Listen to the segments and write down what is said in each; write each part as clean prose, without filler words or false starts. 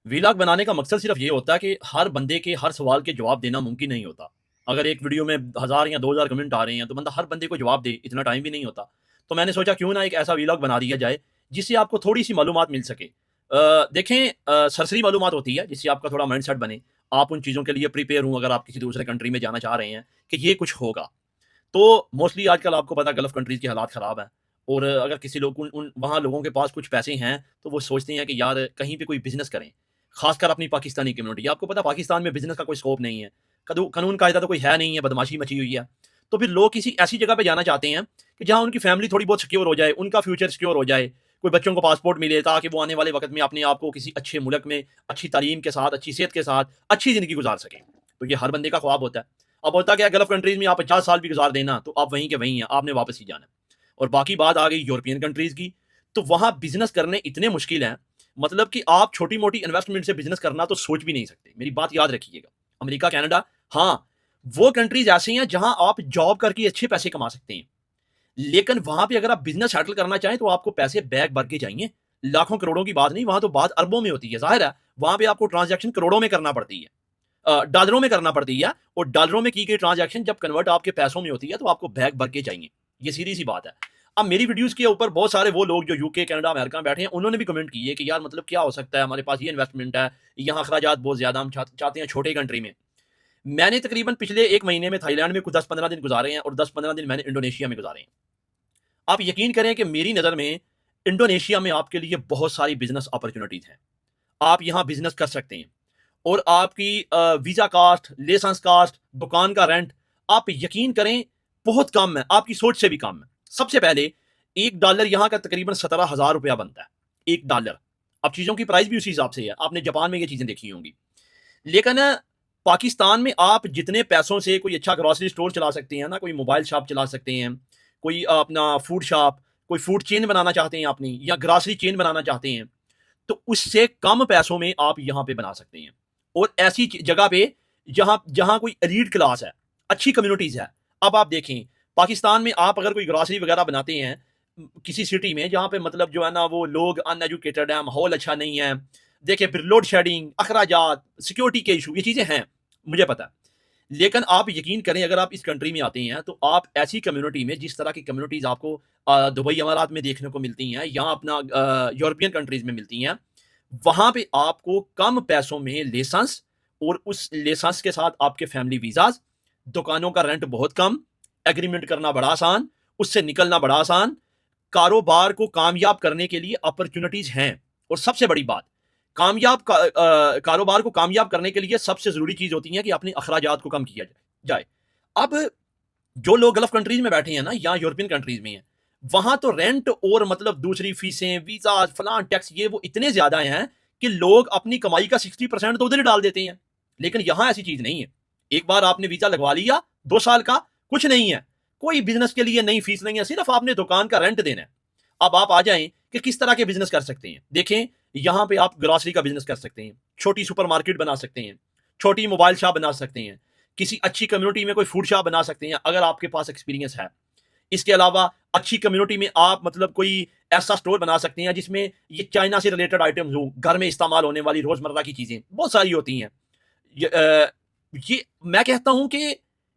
Vlog बनाने का मकसद सिर्फ ये होता है कि हर बंदे के हर सवाल के जवाब देना मुमकिन नहीं होता। अगर एक वीडियो में 1000 या 2000 कमेंट आ रहे हैं तो बंदा हर बंदे को जवाब दे, इतना टाइम भी नहीं होता। तो मैंने सोचा क्यों ना एक ऐसा वीलॉग बना दिया जाए जिससे आपको थोड़ी सी मालूमात मिल सके। देखें, सरसरी मालूमात होती है जिससे आपका थोड़ा माइंड सेट बने। आप उन चीज़ों के लिए प्रिपेयर हूँ अगर आप किसी दूसरे कंट्री में जाना चाह रहे हैं कि ये कुछ होगा। तो मोस्टली आजकल आपको पता है गल्फ़ कंट्रीज़ के हालात ख़राब हैं। और अगर किसी लोग उन उन वहाँ लोगों के पास कुछ पैसे हैं, तो वो सोचते हैं कि यार कहीं पे कोई बिज़नेस करें। ख़ासकर अपनी पाकिस्तानी कम्युनिटी, आपको पता है पाकिस्तान में बिज़नेस का कोई स्कोप नहीं है। कदू कानून कायदा तो कोई है नहीं है, बदमाशी मची हुई है। तो फिर लोग किसी ऐसी जगह पे जाना चाहते हैं कि जहाँ उनकी फैमिली थोड़ी बहुत सिक्योर हो जाए, उनका फ्यूचर सिक्योर हो जाए, कोई बच्चों को पासपोर्ट मिले ताकि वो आने वाले वक़्त में अपने आप को किसी अच्छे मुल्क में अच्छी तालीम के साथ, अच्छी सेहत के साथ, अच्छी ज़िंदगी गुज़ार सकें। तो ये हर बंदे का ख्वाब होता है। अब होता क्या है, गल्फ़ कंट्रीज़ में आप 50 साल भी गुज़ार देना, तो आप वहीं के वहीं हैं, आपने वापस ही जाना है। और बाकी बात आ गई यूरोपियन कंट्रीज़ की, तो वहाँ बिज़नेस करने इतने मुश्किल हैं, मतलब कि आप छोटी-मोटी इन्वेस्टमेंट से बिज़नेस करना तो सोच भी नहीं सकते। मेरी बात याद रखिएगा। अमेरिका, कनाडा, हाँ, वो कंट्रीज़ ऐसी हैं जहाँ आप जॉब करके अच्छे पैसे कमा सकते हैं। लेकिन वहाँ पे अगर आप बिज़नेस सेटल करना चाहें तो आपको पैसे बैग भर के चाहिए। लाखों करोड़ों की बात नहीं, वहाँ तो बात अरबों में होती है। ज़ाहिर है, वहाँ पे आपको ट्रांज़ैक्शन करोड़ों में करना पड़ती है। डॉलरों में करना पड़ती है, और डॉलरों में की गई ट्रांजैक्शन जब कन्वर्ट आपके पैसों में होती है तो आपको बैग भर के चाहिए। ये सीधी सी बात है। अब मेरी वीडियोस के ऊपर बहुत सारे वो लोग जो यूके, कनाडा, अमेरिका में बैठे हैं, उन्होंने भी कमेंट किए कि यार मतलब क्या हो सकता है, हमारे पास ये इन्वेस्टमेंट है, यहाँ अखराजात बहुत ज्यादा, हम चाहते हैं छोटे कंट्री में। मैंने तकरीबन पिछले एक महीने में थाईलैंड में कुछ 10-15 दिन गुजारे हैं, और 10-15 दिन मैंने इंडोनेशिया में गुजारे हैं। आप यकीन करें कि मेरी नज़र में इंडोनेशिया में आपके लिए बहुत सारी बिजनेस अपॉर्चुनिटीज हैं। आप यहाँ बिजनेस कर सकते हैं, और आपकी वीज़ा कास्ट, लाइसेंस कास्ट, दुकान का रेंट, आप यकीन करें बहुत कम है, आपकी सोच से भी कम है। सबसे पहले $1 यहाँ का तकरीबन 17,000 रुपया बनता है। $1। अब चीज़ों की प्राइस भी उसी हिसाब से है, आपने जापान में ये चीज़ें देखी होंगी। लेकिन पाकिस्तान में आप जितने पैसों से कोई अच्छा ग्रोसरी स्टोर चला सकते हैं ना, कोई मोबाइल शॉप चला सकते हैं, कोई अपना फूड शॉप, कोई फूड चेन बनाना चाहते हैं अपनी, या ग्रोसरी चेन बनाना चाहते हैं, तो उससे कम पैसों में आप यहाँ पे बना सकते हैं। और ऐसी जगह पे जहाँ जहाँ कोई एलीट क्लास है, अच्छी कम्युनिटीज है। अब आप देखें, पाकिस्तान में आप अगर कोई ग्रॉसरी वगैरह बनाते हैं किसी सिटी में जहाँ पे मतलब जो है ना वो लोग अनएजुकेटेड है, माहौल अच्छा नहीं है, देखिए फिर लोड शेडिंग, अखराजात, सिक्योरिटी के इशू, ये चीज़ें हैं, मुझे पता है। लेकिन आप यकीन करें, अगर आप इस कंट्री में आते हैं तो आप ऐसी कम्युनिटी में, जिस तरह की कम्युनिटीज़ आपको दुबई अमारात में देखने को मिलती हैं, या अपना यूरोपियन कंट्रीज़ में मिलती हैं, वहाँ पे आपको कम पैसों में लाइसेंस, और उस लाइसेंस के साथ आपके फैमिली वीज़ाज़, दुकानों का रेंट बहुत कम, एग्रीमेंट करना बड़ा आसान, उससे निकलना बड़ा आसान, कारोबार को कामयाब करने के लिए अपॉर्चुनिटीज़ हैं। और सबसे बड़ी बात, कारोबार को कामयाब करने के लिए सबसे ज़रूरी चीज़ होती है कि अपने अखराजात को कम किया जाए। अब जो लोग गल्फ कंट्रीज में बैठे हैं ना, या यूरोपियन कंट्रीज में हैं, वहां तो रेंट और मतलब दूसरी फीसें, वीजा, फलान टैक्स, ये वो इतने ज्यादा हैं कि लोग अपनी कमाई का 60% तो उधर ही डाल देते हैं। लेकिन यहां ऐसी चीज नहीं है। एक बार आपने वीजा लगवा लिया 2 साल का, कुछ नहीं है, कोई बिजनेस के लिए नई फीस नहीं है, सिर्फ आपने दुकान का रेंट देना है। अब आप आ जाएं कि किस तरह के बिजनेस कर सकते हैं। देखें, यहां पे आप ग्रोसरी का बिजनेस कर सकते हैं, छोटी सुपरमार्केट बना सकते हैं, छोटी मोबाइल शॉप बना सकते हैं, किसी अच्छी कम्युनिटी में कोई फूड शॉप बना सकते हैं अगर आपके पास एक्सपीरियंस है। इसके अलावा अच्छी कम्युनिटी में आप मतलब कोई ऐसा स्टोर बना सकते हैं जिसमें ये चाइना से रिलेटेड आइटम्स हो, घर में इस्तेमाल होने वाली रोजमर्रा की चीजें बहुत सारी होती हैं। ये मैं कहता हूं कि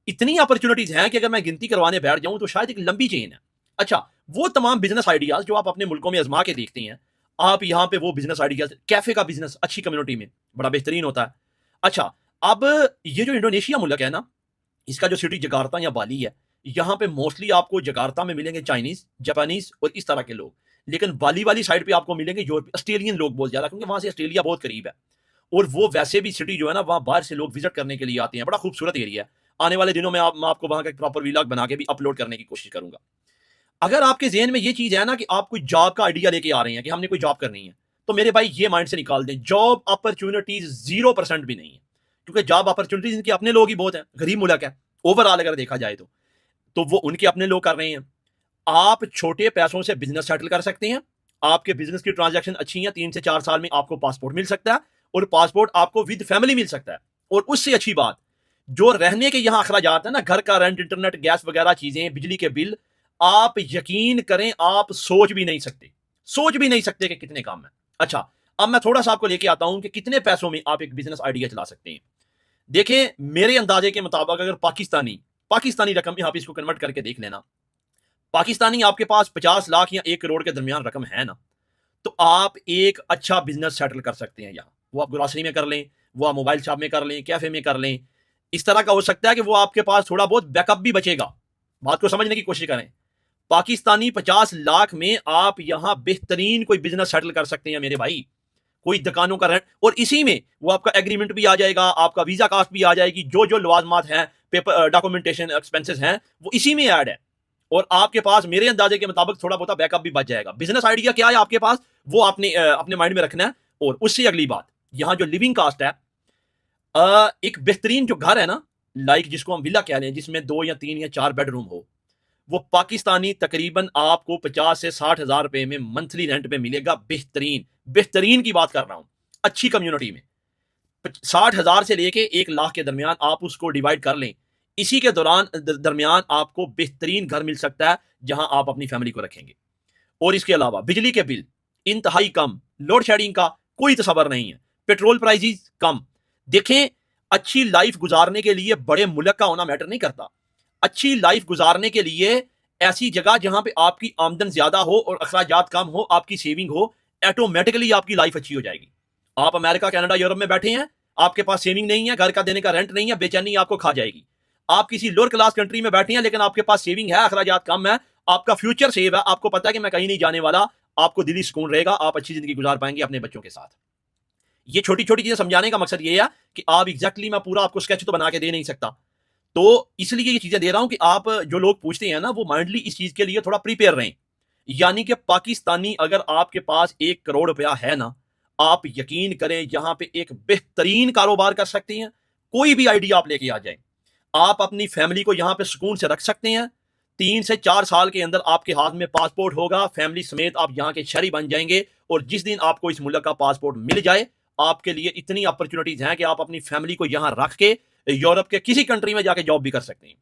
इतनी अपॉर्चुनिटीज हैं कि अगर मैं गिनती करवाने बैठ जाऊं तो शायद एक लंबी चेन है। अच्छा, वो तमाम बिजनेस आइडियाज जो आप अपने मुल्कों में आजमा के देखते हैं, आप यहाँ पे वो बिजनेस आइडियाज, कैफे का बिजनेस अच्छी कम्युनिटी में बड़ा बेहतरीन होता है। अच्छा, अब ये जो इंडोनेशिया मुल्क है ना, इसका जो सिटी जकार्ता या बाली है, यहाँ पे मोस्टली आपको जकार्ता में मिलेंगे चाइनीज, जापानीज और इस तरह के लोग। लेकिन बाली वाली साइड पे आपको मिलेंगे यूरोप, ऑस्ट्रेलियन लोग बहुत ज्यादा, क्योंकि वहां से ऑस्ट्रेलिया बहुत करीब है। और वो वैसे भी सिटी जो है ना, वहाँ बाहर से लोग विजिट करने के लिए आते हैं, बड़ा खूबसूरत एरिया है। आने वाले दिनों में मैं आपको वहाँ का एक प्रॉपर व्लॉग बना के भी अपलोड करने की कोशिश करूंगा। अगर आपके जेहन में ये चीज है ना कि आप कोई जॉब का आइडिया लेके आ रहे हैं कि हमने कोई जॉब करनी है, तो मेरे भाई ये माइंड से निकाल दें, जॉब अपॉर्चुनिटीज 0% भी नहीं है। क्योंकि जॉब अपॉर्चुनिटीज इनके अपने लोग ही बहुत हैं, गरीब मुल्क है ओवरऑल अगर देखा जाए तो वो उनके अपने लोग कर रहे हैं। आप छोटे पैसों से बिजनेस सेटल कर सकते हैं। आपके बिजनेस की ट्रांजैक्शन अच्छी है, 3 से 4 साल में आपको पासपोर्ट मिल सकता है, और पासपोर्ट आपको विद फैमिली मिल सकता है। और उससे अच्छी बात, जो रहने के यहाँ अखराजात है ना, घर का रेंट, इंटरनेट, गैस वगैरह चीजें, बिजली के बिल, आप यकीन करें आप सोच भी नहीं सकते, सोच भी नहीं सकते कि कितने काम है। अच्छा, अब मैं थोड़ा सा आपको लेके आता हूं कि कितने पैसों में आप एक बिजनेस आइडिया चला सकते हैं। देखिए, मेरे अंदाजे के मुताबिक अगर पाकिस्तानी पाकिस्तानी रकम में आप इसको कन्वर्ट करके देख लेना, पाकिस्तानी आपके पास 50 लाख या 1 करोड़ के दरमियान रकम है ना, तो आप एक अच्छा बिजनेस सेटल कर सकते हैं यहाँ। वो आप ग्रोसरी में कर लें, वो आप मोबाइल शॉप में कर लें, कैफे में कर लें। इस तरह का हो सकता है कि वो आपके पास थोड़ा बहुत बैकअप भी बचेगा। बात को समझने की कोशिश करें। पाकिस्तानी 50 लाख में आप यहां बेहतरीन कोई बिजनेस सेटल कर सकते हैं मेरे भाई। कोई दुकानों का रेंट, और इसी में वो आपका एग्रीमेंट भी आ जाएगा, आपका वीजा कास्ट भी आ जाएगी, जो जो लवाजमात हैं, पेपर डॉक्यूमेंटेशन एक्सपेंसेस हैं, वो इसी में ऐड है। और आपके पास मेरे अंदाजे के मुताबिक थोड़ा बहुत बैकअप भी बच जाएगा। बिजनेस आइडिया क्या है आपके पास, वो आपने अपने माइंड में रखना है। और उससे अगली बात, यहां जो लिविंग कास्ट है, एक बेहतरीन जो घर है ना, लाइक जिसको हम विला कह रहे हैं, जिसमें 2 या 3 या 4 बेडरूम हो, वो पाकिस्तानी तकरीबन आपको 50 से 60 हजार रुपए में मंथली रेंट पे मिलेगा। बेहतरीन बेहतरीन की बात कर रहा हूं, अच्छी कम्युनिटी में 60 हजार से लेके 1 लाख के दरमियान आप उसको डिवाइड कर लें। इसी के दौरान दरमियान आपको बेहतरीन घर मिल सकता है जहां आप अपनी फैमिली को रखेंगे। और इसके अलावा बिजली के बिल इंतहाई कम, लोड शेडिंग का कोई तस्वर नहीं है, पेट्रोल प्राइसेस कम। देखें, अच्छी लाइफ गुजारने के लिए बड़े मुल्क का होना मैटर नहीं करता। अच्छी लाइफ गुजारने के लिए ऐसी जगह जहां पे आपकी आमदन ज्यादा हो और अखराजात कम हो, आपकी सेविंग हो, ऑटोमेटिकली आपकी लाइफ अच्छी हो जाएगी। आप अमेरिका, कनाडा, यूरोप में बैठे हैं, आपके पास सेविंग नहीं है, घर का देने का रेंट नहीं है, बेचैनी आपको खा जाएगी। आप किसी लोअर क्लास कंट्री में बैठे हैं, लेकिन आपके पास सेविंग है, अखराजात कम है, आपका फ्यूचर सेव है, आपको पता है कि मैं कहीं नहीं जाने वाला, आपको दिली सुकून रहेगा, आप अच्छी जिंदगी गुजार पाएंगे अपने बच्चों के साथ। ये छोटी छोटी चीजें समझाने का मकसद ये है कि आप एग्जैक्टली मैं पूरा आपको स्केच तो बना के दे नहीं सकता, तो इसलिए ये चीजें दे रहा हूं कि आप जो लोग पूछते हैं ना, वो माइंडली इस चीज के लिए थोड़ा प्रिपेयर रहें। यानी कि पाकिस्तानी अगर आपके पास 1 करोड़ रुपया है ना, आप यकीन करें यहां पे एक बेहतरीन कारोबार कर सकते हैं। कोई भी आइडिया आप लेके आ जाएं, आप अपनी फैमिली को यहां पे सुकून से रख सकते हैं। 3 से 4 साल के अंदर आपके हाथ में पासपोर्ट होगा, फैमिली समेत आप यहां के शहरी बन जाएंगे। और जिस दिन आपको इस मुल्क का पासपोर्ट मिल जाए, आपके लिए इतनी अपॉर्चुनिटीज हैं कि आप अपनी फैमिली को यहां रख के यूरोप के किसी कंट्री में जाके जॉब भी कर सकते हैं।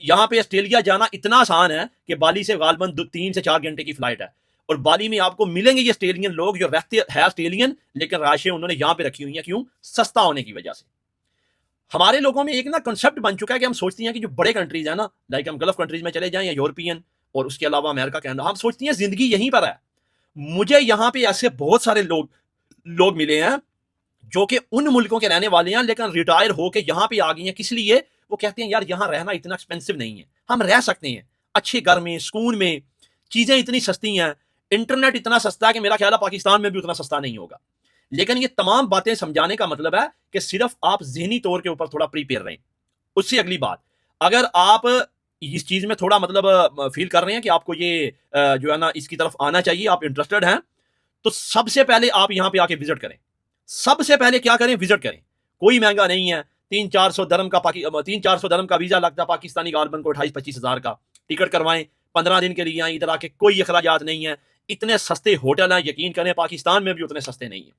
यहां पे ऑस्ट्रेलिया जाना इतना आसान है कि बाली से गालबन 3 से 4 घंटे की फ्लाइट है। और बाली में आपको मिलेंगे ये ऑस्ट्रेलियन लोग जो रहते हैं ऑस्ट्रेलियन, लेकिन राशें उन्होंने यहां पे रखी हुई हैं। क्यों? सस्ता होने की वजह से। हमारे लोगों में एक ना कंसेप्ट बन चुका है कि हम सोचते हैं कि जो बड़े कंट्रीज है ना, लाइक हम गल्फ कंट्रीज में चले जाएं या यूरोपियन, और उसके अलावा अमेरिका, कनाडा, हम सोचते हैं जिंदगी यहीं पर है। मुझे यहां पे ऐसे बहुत सारे लोग लोग मिले हैं जो कि उन मुल्कों के रहने वाले हैं, लेकिन रिटायर होके यहां पे आ गए हैं। किस लिए? वो कहते हैं यार यहां रहना इतना एक्सपेंसिव नहीं है, हम रह सकते हैं अच्छे घर में, सुकून में, चीजें इतनी सस्ती हैं, इंटरनेट इतना सस्ता है कि मेरा ख्याल है पाकिस्तान में भी उतना सस्ता नहीं होगा। लेकिन ये तमाम बातें समझाने का मतलब है कि सिर्फ आप जहनी तौर के ऊपर थोड़ा प्रिपेयर रहें। उससे अगली बात, अगर आप इस चीज में थोड़ा मतलब फील कर रहे हैं कि आपको ये जो है ना इसकी तरफ आना चाहिए, आप इंटरेस्टेड हैं, तो सबसे पहले आप यहां पे आके विजिट करें। सबसे पहले क्या करें? विजिट करें। कोई महंगा नहीं है। 300-400 दरम का वीजा लगता है पाकिस्तानी गवर्नमेंट को, 28-25 हजार का। टिकट करवाएं, 15 दिन के लिए आए, इधर आके कोई अखराजात नहीं है। इतने सस्ते होटल हैं, यकीन करें पाकिस्तान में भी उतने सस्ते नहीं है।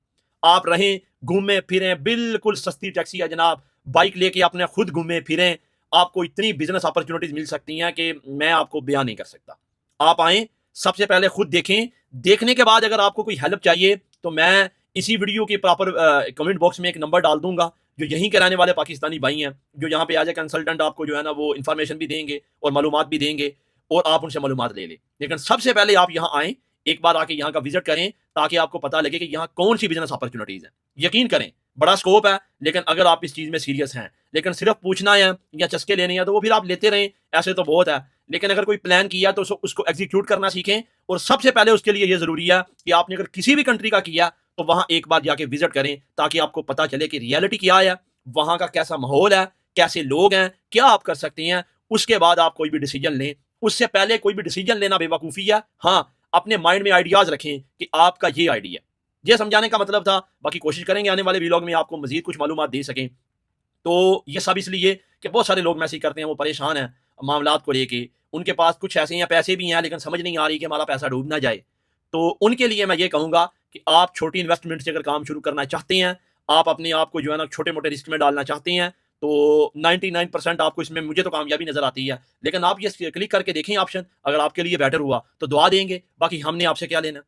आप रहें, घूमें फिरें, बिल्कुल सस्ती टैक्सी है जनाब, बाइक लेके अपने खुद घूमें फिरें। आपको इतनी बिजनेस अपॉर्चुनिटीज मिल सकती हैं कि मैं आपको बयान नहीं कर सकता। आप आए, सबसे पहले खुद देखें, देखने के बाद अगर आपको कोई हेल्प चाहिए तो मैं इसी वीडियो के प्रॉपर कमेंट बॉक्स में एक नंबर डाल दूंगा, जो यहीं के रहने वाले पाकिस्तानी भाई हैं, जो यहाँ पे एज ए कंसल्टेंट आपको जो है ना वो इन्फॉर्मेशन भी देंगे और मालूमात भी देंगे, और आप उनसे मालूमात ले लें। लेकिन सबसे पहले आप यहाँ आएँ, एक बार आके यहाँ का विजिट करें, ताकि आपको पता लगे कि यहाँ कौन सी बिजनेस अपॉर्चुनिटीज है। यकीन करें बड़ा स्कोप है, लेकिन अगर आप इस चीज में सीरियस हैं, लेकिन सिर्फ पूछना है या चस्के लेने हैं तो वो फिर आप लेते रहें, ऐसे तो बहुत है। लेकिन अगर कोई प्लान किया तो उसको एग्जीक्यूट करना सीखें। और सबसे पहले उसके लिए ये जरूरी है कि आपने अगर किसी भी कंट्री का किया तो वहां एक बार जाके विजिट करें, ताकि आपको पता चले कि रियलिटी क्या है, वहां का कैसा माहौल है, कैसे लोग हैं, क्या आप कर सकते हैं। उसके बाद आप कोई भी डिसीजन लें। उससे पहले कोई भी डिसीजन लेना बेवकूफ़ी है। हाँ, अपने माइंड में आइडियाज रखें कि आपका ये आइडिया, ये समझाने का मतलब था। बाकी कोशिश करेंगे आने वाले व्लॉग में आपको मजीद कुछ मालूमात दे सकें। तो ये सब इसलिए कि बहुत सारे लोग मैसेज करते हैं, वो परेशान हैं मामलात को लेके, उनके पास कुछ ऐसे हैं, पैसे भी हैं, लेकिन समझ नहीं आ रही कि हमारा पैसा डूब ना जाए। तो उनके लिए मैं ये कहूँगा कि आप छोटी इन्वेस्टमेंट से अगर काम शुरू करना चाहते हैं, आप अपने आप को जो है ना छोटे मोटे रिस्क में डालना चाहते हैं, तो 99% आपको इसमें, मुझे तो कामयाबी नजर आती है। लेकिन आप ये क्लिक करके देखें ऑप्शन, अगर आपके लिए बेटर हुआ तो दुआ देंगे, बाकी हमने आपसे क्या लेना।